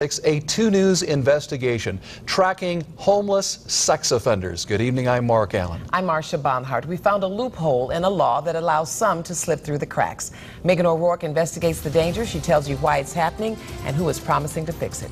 A 2 News investigation tracking homeless sex offenders. Good evening, I'm Mark Allen. I'm Marcia Bonhart. We found a loophole in a law that allows some to slip through the cracks. Megan O'Rourke investigates the danger. She tells you why it's happening and who is promising to fix it.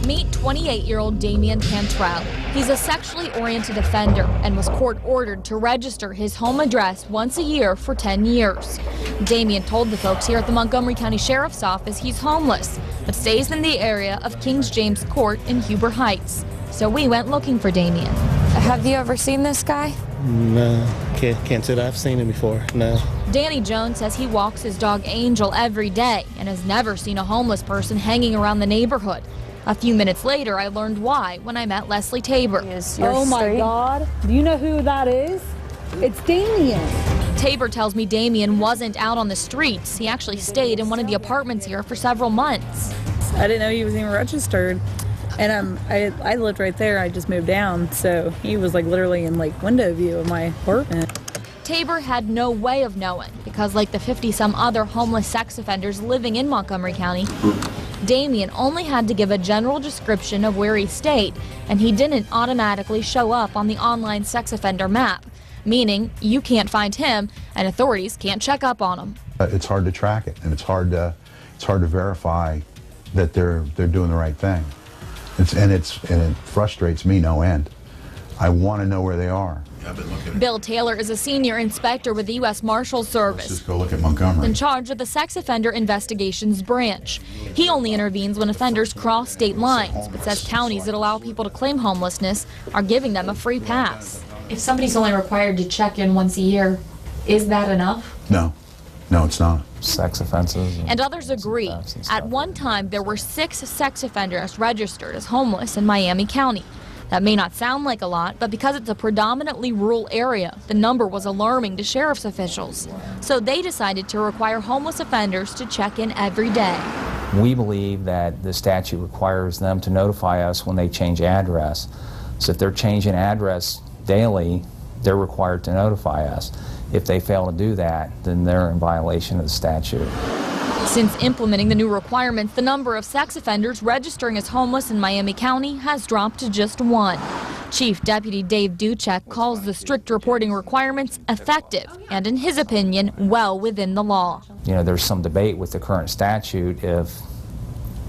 Meet 28-year-old Damian Cantrell. He's a sexually oriented offender and was court-ordered to register his home address once a year for 10 years. Damian told the folks here at the Montgomery County Sheriff's Office he's homeless, but stays in the area of Kings James Court in Huber Heights. So we went looking for Damian. Have you ever seen this guy? No, can't say that I've seen him before, no. Danny Jones says he walks his dog Angel every day and has never seen a homeless person hanging around the neighborhood. A few minutes later, I learned why when I met Leslie Tabor. Oh my God, do you know who that is? It's Damian. Tabor tells me Damian wasn't out on the streets. He actually stayed in one of the apartments here for several months. I didn't know he was even registered. And I lived right there. I just moved down, so he was like literally in like window view of my apartment. Tabor had no way of knowing because, like the 50-some other homeless sex offenders living in Montgomery County, Damian only had to give a general description of where he stayed, and he didn't automatically show up on the online sex offender map, meaning you can't find him and authorities can't check up on him. It's hard to track it, and it's hard to verify that they're doing the right thing. It frustrates me no end. I want to know where they are. Bill Taylor is a senior inspector with the U.S. Marshals Service. Let's just go look at Montgomery. In charge of the Sex Offender Investigations Branch. He only intervenes when offenders cross state lines, but says counties that allow people to claim homelessness are giving them a free pass. If somebody's only required to check in once a year, is that enough? No, it's not. Sex offenses. And others agree. At one time, there were 6 sex offenders registered as homeless in Miami County. That may not sound like a lot, but because it's a predominantly rural area, the number was alarming to sheriff's officials. So they decided to require homeless offenders to check in every day. We believe that the statute requires them to notify us when they change address. So if they're changing address daily, they're required to notify us. If they fail to do that, then they're in violation of the statute. Since implementing the new requirements, the number of sex offenders registering as homeless in Miami County has dropped to just 1. Chief Deputy Dave Duchek calls the strict reporting requirements effective and, in his opinion, well within the law. You know, there's some debate with the current statute if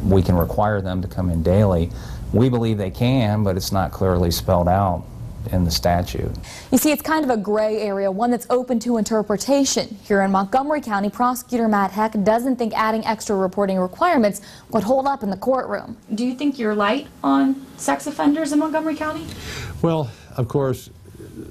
we can require them to come in daily. We believe they can, but it's not clearly spelled out in the statute. You see, it's kind of a gray area, one that's open to interpretation. Here in Montgomery County, Prosecutor Matt Heck doesn't think adding extra reporting requirements would hold up in the courtroom. Do you think you're light on sex offenders in Montgomery County? Well, of course,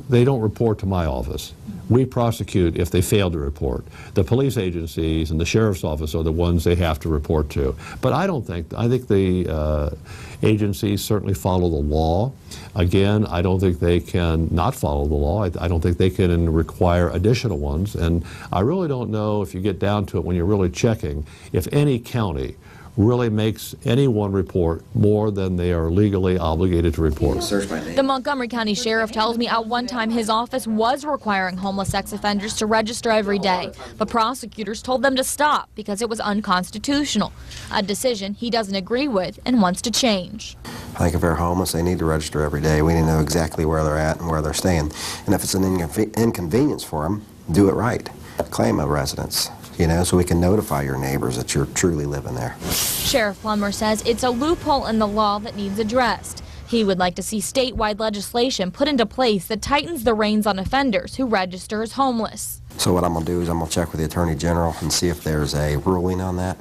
they don't report to my office. We prosecute if they fail to report. The police agencies and the sheriff's office are the ones they have to report to. But I think the agencies certainly follow the law. Again, I don't think they can not follow the law. I don't think they can require additional ones. And I really don't know, if you get down to it when you're really checking, if any county really makes anyone report more than they are legally obligated to report. The Montgomery County Sheriff tells me at one time his office was requiring homeless sex offenders to register every day, but prosecutors told them to stop because it was unconstitutional, a decision he doesn't agree with and wants to change. I think if they're homeless, they need to register every day. We need to know exactly where they're at and where they're staying. And if it's an inconvenience for them, do it right. Claim a residence, you know, so we can notify your neighbors that you're truly living there. Sheriff Plummer says it's a loophole in the law that needs addressed. He would like to see statewide legislation put into place that tightens the reins on offenders who register as homeless. So what I'm going to do is I'm going to check with the Attorney General and see if there's a ruling on that.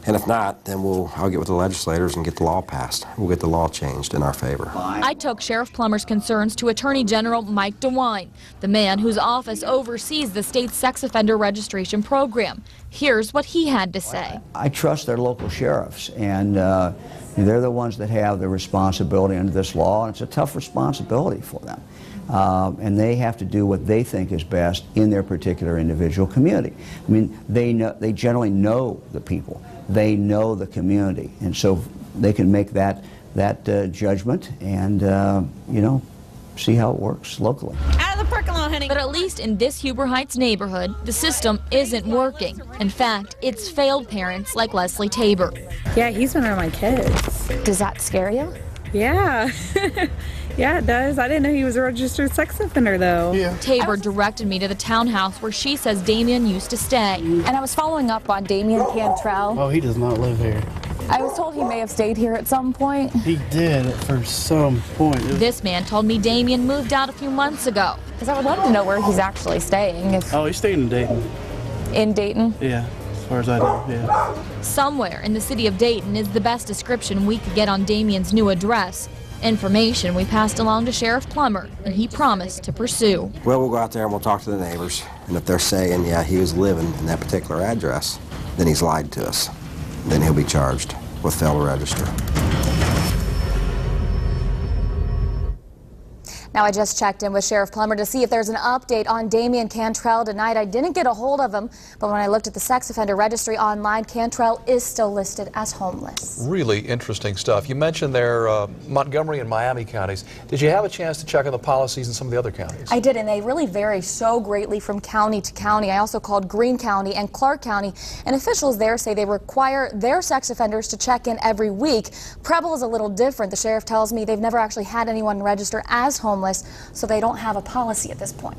And if not, then I'll get with the legislators and get the law passed. We'll get the law changed in our favor. I took Sheriff Plummer's concerns to Attorney General Mike DeWine, the man whose office oversees the state's sex offender registration program. Here's what he had to say. I trust their local sheriffs, and they're the ones that have the responsibility under this law, and it's a tough responsibility for them. And they have to do what they think is best in their particular individual community. I mean, they generally know the people. They know the community, and so they can make that judgment and, you know, see how it works locally. Out of the parking lot, honey. But at least in this Huber Heights neighborhood, the system isn't working. In fact, it's failed parents like Leslie Tabor. Yeah, he's been around my kids. Does that scare you? Yeah. Yeah, it does. I didn't know he was a registered sex offender, though. Yeah. Tabor directed me to the townhouse where she says Damian used to stay. And I was following up on Damian Cantrell. Oh, he does not live here. I was told he may have stayed here at some point. He did for some point. This man told me Damian moved out a few months ago. Because I would love to know where he's actually staying. Oh, he's staying in Dayton. In Dayton? Yeah, as far as I know, yeah. Somewhere in the city of Dayton is the best description we could get on Damian's new address. Information we passed along to Sheriff Plummer, and he promised to pursue. Well, we'll go out there and we'll talk to the neighbors. And if they're saying, yeah, he was living in that particular address, then he's lied to us. Then he'll be charged with failure to register. Now, I just checked in with Sheriff Plummer to see if there's an update on Damian Cantrell tonight. I didn't get a hold of him, but when I looked at the sex offender registry online, Cantrell is still listed as homeless. Really interesting stuff. You mentioned there Montgomery and Miami counties. Did you have a chance to check on the policies in some of the other counties? I did, and they really vary so greatly from county to county. I also called Greene County and Clark County, and officials there say they require their sex offenders to check in every week. Preble is a little different. The sheriff tells me they've never actually had anyone register as homeless, so they don't have a policy at this point.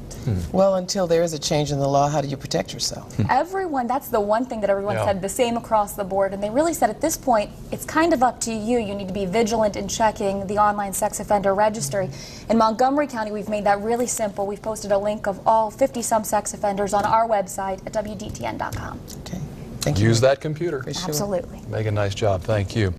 Well, until there is a change in the law, how do you protect yourself? Everyone, that's the one thing that everyone said, the same across the board, and they really said at this point, it's kind of up to you. You need to be vigilant in checking the online sex offender registry. In Montgomery County, we've made that really simple. We've posted a link of all 50-some sex offenders on our website at WDTN.com. Okay. Thank you. Use that computer. Absolutely. Megan, nice job. Thank you.